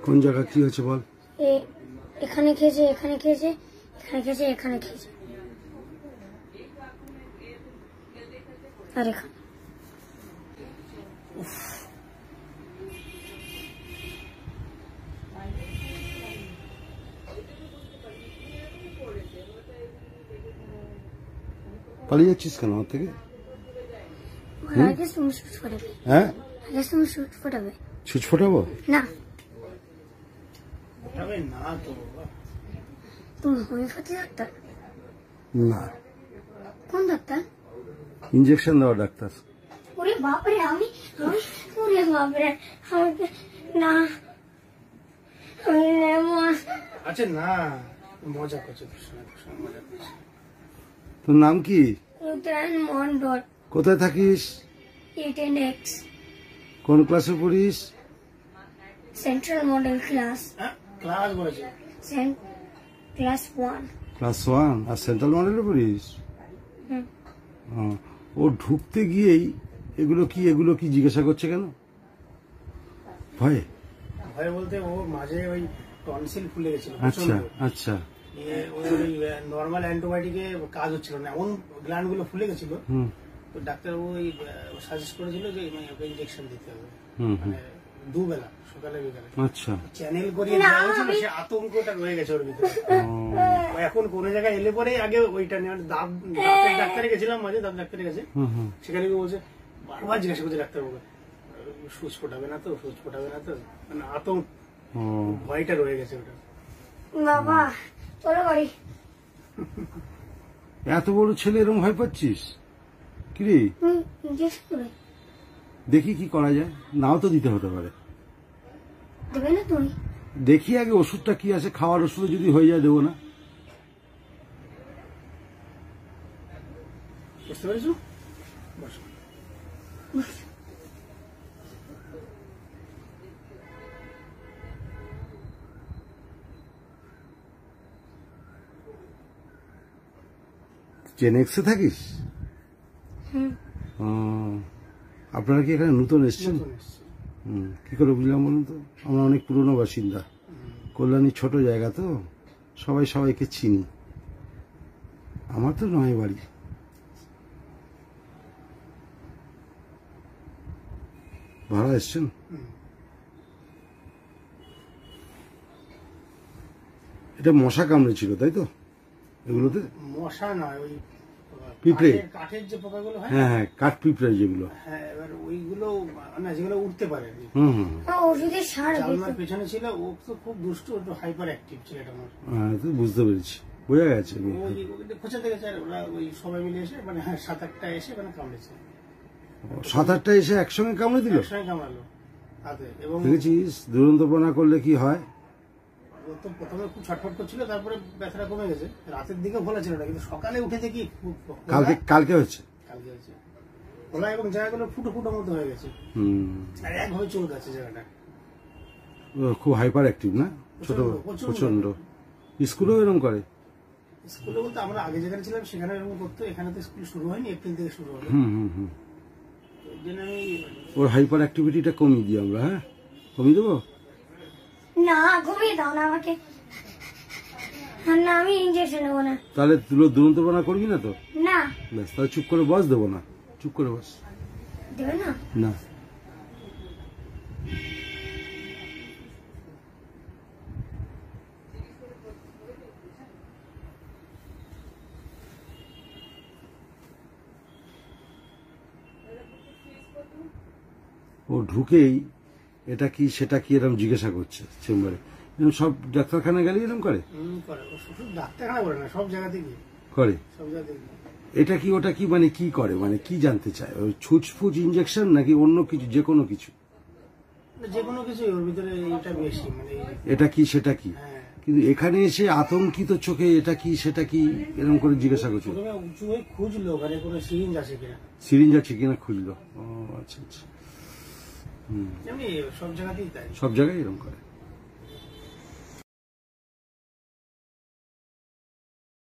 কোন জায়গা কি হয়েছে বল? এখানে খেয়েছে, এখানে খেয়েছে, এখানে খেয়েছে, এখানে খেয়েছে, আর এখানে। পালিয়ে যাচ্ছিস কেন আমার থেকে? হ্যাঁ, ছুঁচ ফোটাবো না। তুমি হোমিওপ্যাথি ডাক্তার? না, কোন ডাক্তার? ইঞ্জেকশন দেওয়া ডাক্তার। ওরে বাপরে, আমি ওরে বাপরে, না। আচ্ছা না, মজা করছে। তোর নাম কি? রুদ্রায়ণ মন্ডল। কোথায় থাকিস? E10X। কোন ক্লাসে পড়িস? Central model class. ক্লাস বলেছে ক্লাস 1। ক্লাস 1। আর সেন্ট্রাল মডেলে পড়িস? ও ঢুকতে গিয়েই এগুলো কি জিজ্ঞাসা করছে কেন? ভয়ে? ভয়ে বলতে ও মাঝে ওই টনসিল ফুলে গেছিল। আচ্ছা আচ্ছা। ওই নর্মাল অ্যান্টিবায়োটিকে কাজ হচ্ছিল না, এমন গ্ল্যান্ড গুলো ফুলে গেছিল। তো ডাক্তার ওই সাজেস্ট করেছিল যে ওকে ইনজেকশন দিতে হবে, মানে দুবেলা, সকালে বিকালে। আচ্ছা। চ্যানেল করিয়ে দেওয়া হয়েছিল, সে আতঙ্কটা রয়ে গেছে ওর ভিতরে। এখন কোন জায়গায় এলে পরে আগে ওইটা নিয়ে দাঁতের ডাক্তারে গেছিলাম মাঝে, দাঁত ডাক্তারে গেছে, সেখানে বলছে, বারবার জিজ্ঞাসা করছে ডাক্তারবাবু, সুচ ফোটাবে না তো, সুচ ফোটাবে না তো, মানে আতঙ্ক, ভয়টা রয়ে গেছে ওটা। বাবা চলো বাড়ি। এত বড় ছেলে এরকম ভয় পাচ্ছিস কিরে? দেখি কি করা যায়, নাও তো দিতে হতে পারে। দেবে না তুমি? দেখি আগে ওষুধটা কি আছে, খাওয়ার ওষুধ যদি হয়ে যায় দেবো না। বুঝতে পেরেছো? জেনেক্সে থাকিস? আপনারা কি এখানে নতুন এসছেন? কি করে বুঝলাম বলুন তো? আমরা অনেক পুরনো বাসিন্দা, কল্যাণী ছোট জায়গা তো, সবাই সবাইকে চিনি। আমার তো নয় বাড়ি। ভাড়া এসছেন? এটা মশা কামড়েছিল তাই তো? এগুলোতে মশা নয়, ওই পিঁপড়ে, কাঠের যে পোকাগুলো হয়। হ্যাঁ হ্যাঁ, কাঠ পিঁপড়ে যেগুলো। হ্যাঁ, এবার ওইগুলো না, যেগুলো উঠতে পারে। ওষুধের সার জানলার পেছনে ছিল, ও তো খুব দুষ্ট, একটু হাইপার অ্যাক্টিভ ছিল এটা আমার। হ্যাঁ, তো বুঝতে পেরেছি, বোঝা গেছে। খোঁচা থেকে ওরা ওই সবাই মিলে এসে, মানে 7-8টা এসে মানে কামড়েছে। 7-8টা এসে একসঙ্গে কামড়ে দিল? একসঙ্গে কামড়ালো হাতে। এবং দেখেছিস দুরন্তপনা করলে কি হয়। তো প্রথমে খুব ছটফট করছিল, তারপরে ব্যথাটা কমে গেছে। রাতের দিকে ভোলা ছিল না, কিন্তু সকালে উঠে দেখি কালকে হয়েছে। খোলা এবং জায়গাগুলো ফুটো ফুটো মতো হয়ে গেছে, আর একভাবে চলে গেছে জায়গাটা। খুব হাইপার অ্যাক্টিভ না? ছোট, প্রচন্ড। স্কুলেও এরকম করে? স্কুলে বলতে আমরা আগে যেখানে ছিলাম সেখানে এরকম করতো, এখানে তো স্কুল শুরু হয়নি, এপ্রিল থেকে শুরু হবে। ওর হাইপার অ্যাক্টিভিটিটা কমিয়ে দিই আমরা। হ্যাঁ, কমিয়ে দেবো না? কমিয়ে দাও না আমাকে, না আমি ইনজেকশন নেবো না। তাহলে তুই দুরন্তপনা করবি না তো? না। ব্যাস, তাহলে চুপ করে বস, দেবো না। চুপ করে বস। দেবে না? না। ও ঢুকেই এটা কি সেটা কি এরকম জিজ্ঞাসা করছে চেম্বারে। সব ডাক্তারখানা গেলে এরকম করে? ডাক্তারখানা করে না, সব জায়গাতে করে। সব জায়গাতে। এটা কি ওটা কি, মানে কি করে, মানে কি জানতে চায়? ওই ছুঁচ ইঞ্জেকশন নাকি অন্য কিছু, যে কোনো কিছু? যে কোনো কিছু, ওর ভিতরে এটা বেশি, মানে এটা কি সেটা কি। কিন্তু এখানে এসে আতঙ্কিত চোখে এটা কি সেটা কি এরকম করে জিজ্ঞাসা করছিল। উঁচু হয়ে খুঁজলো ওখানে কোনো সিরিঞ্জ আছে কিনা। সিরিঞ্জ আছে কিনা খুঁজলো। ও আচ্ছা আচ্ছা। সব জায়গাতেই তাই, সব জায়গায় এরকম করে।